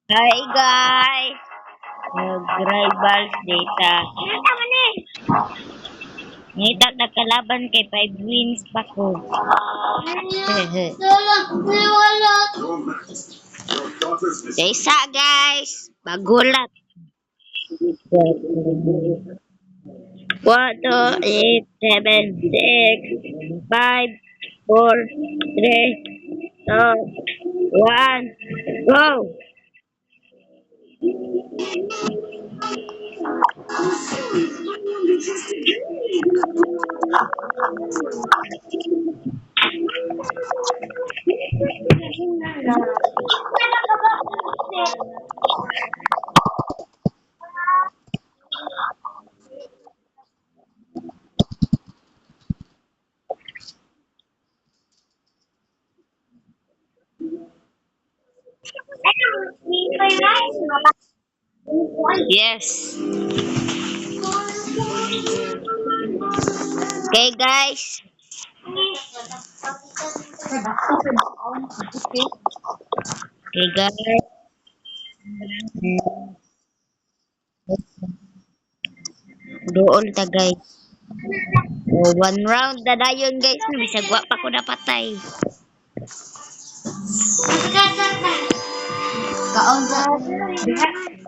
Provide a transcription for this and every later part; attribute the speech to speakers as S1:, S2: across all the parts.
S1: Hi guys! Nag-rivals data. Ngita na kalaban kay 5 wins pa ko. Desa guys! Bagulat! 1, 2, 8, 7, 6, 5, 4, 3, 2, 1, go! Yes. Okay guys. Okay guys. Doon ta guys. Oh, one round na dayon guys. Bisag wa pa ko napatay.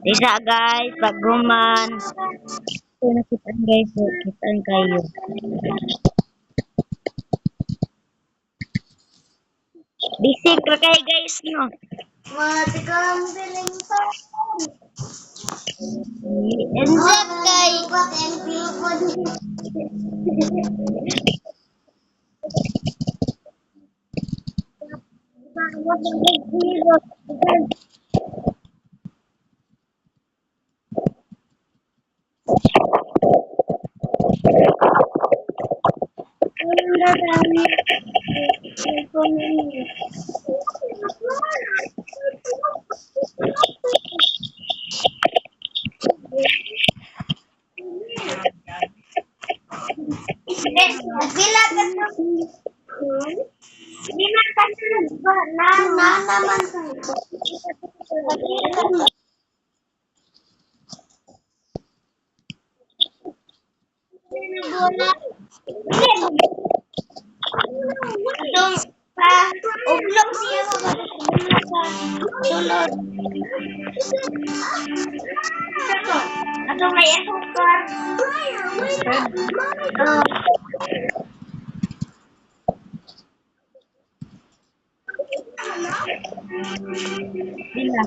S1: Isa guys, pagguman. Ito nakitaan guys. Oh, kitaan kayo. Bisig ra kayo guys no.
S2: Insep kay Sila ka Di man kasi na naman Dong pa ublog siya sa sulod. Ato may esukar.
S1: Sila.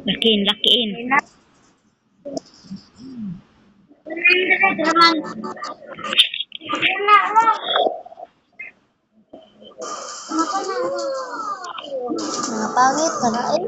S1: Lakiin, lakiin.
S2: Mga pangit ka na eh.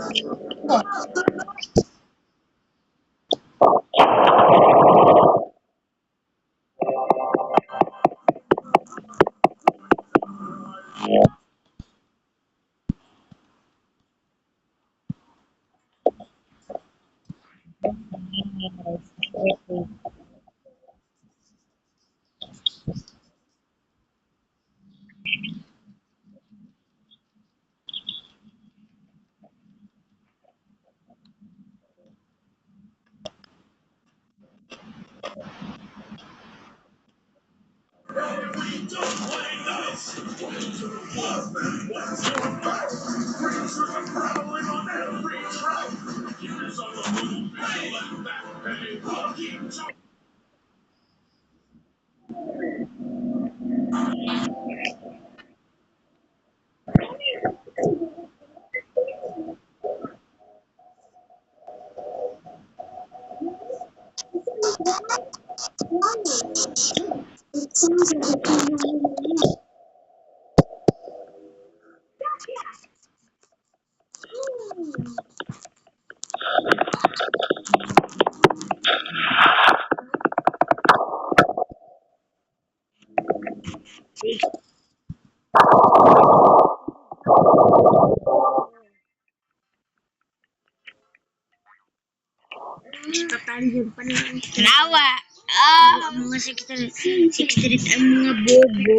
S1: Nawa. Ah, ang mga secret ang mga bobo.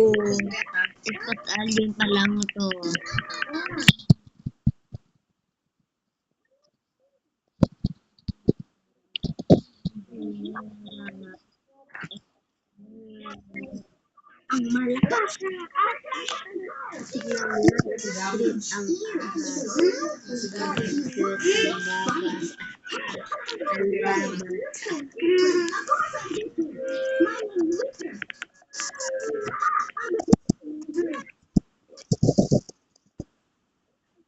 S1: Ikot alien pa lang to. Ang malakas na tignan mo secret ang babas ang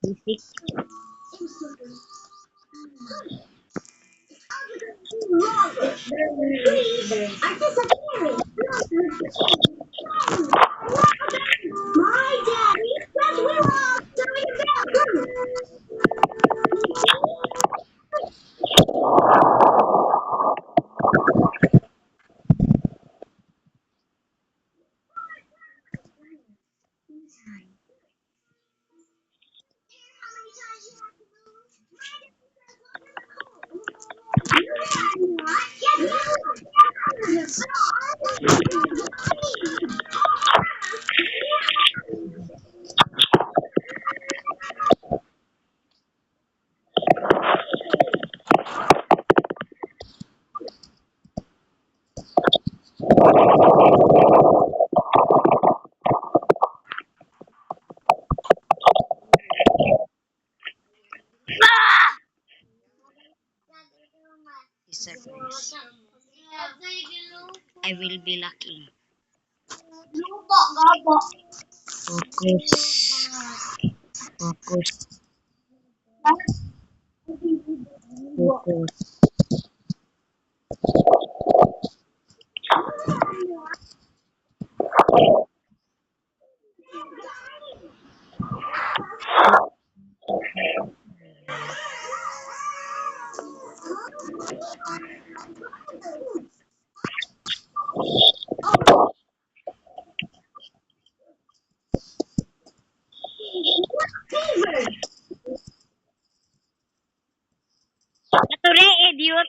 S1: isik. Isa guys. I will be lucky. Focus. Focus. Focus. Nature, idiot.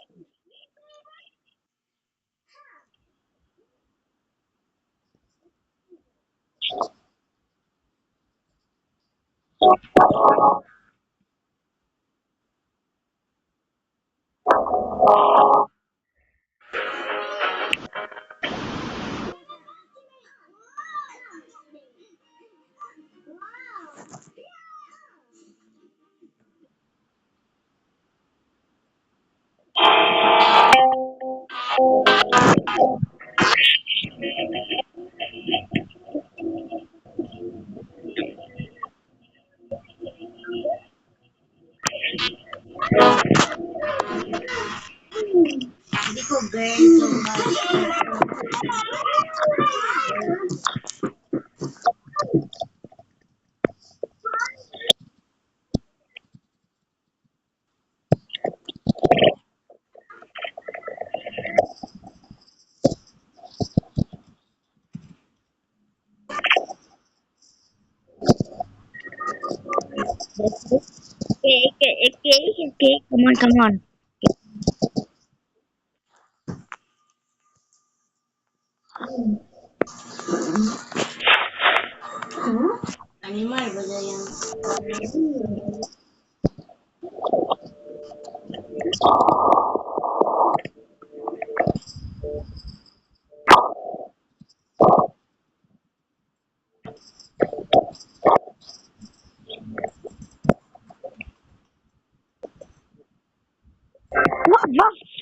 S1: Hindi ko girl. Okay, okay, okay, okay. Come on, come on. Animal ba yan?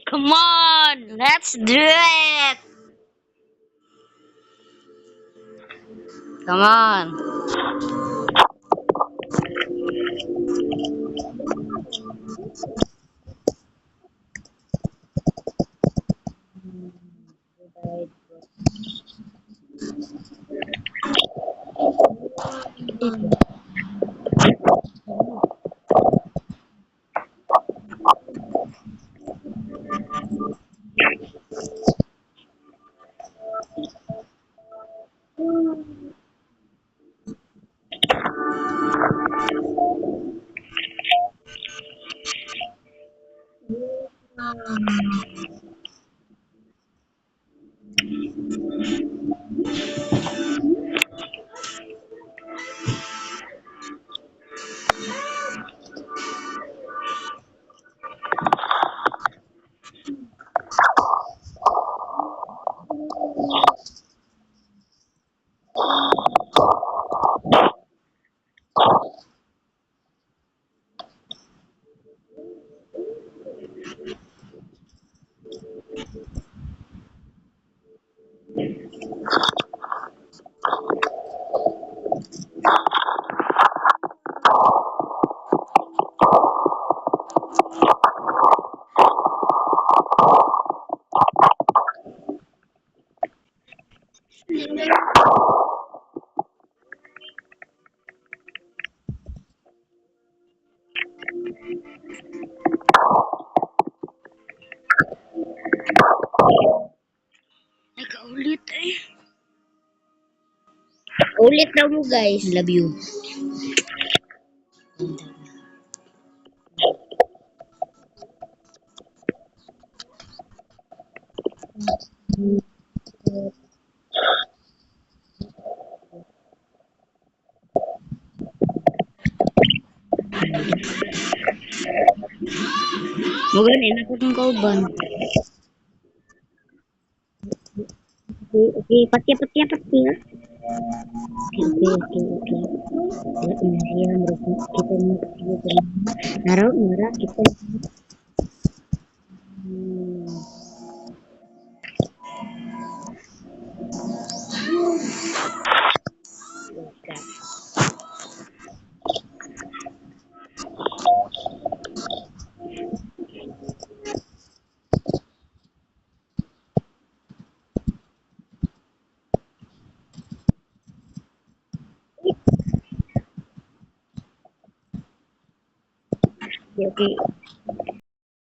S1: Come on, let's do it. Come on. Nakaulit eh. Ulit na mo guys. Love you. Mugan ina ko tong kauban. Okay, okay. Patya. Okay. Ya, iya, menurut kita kita naruh kita. Hmm. Okay.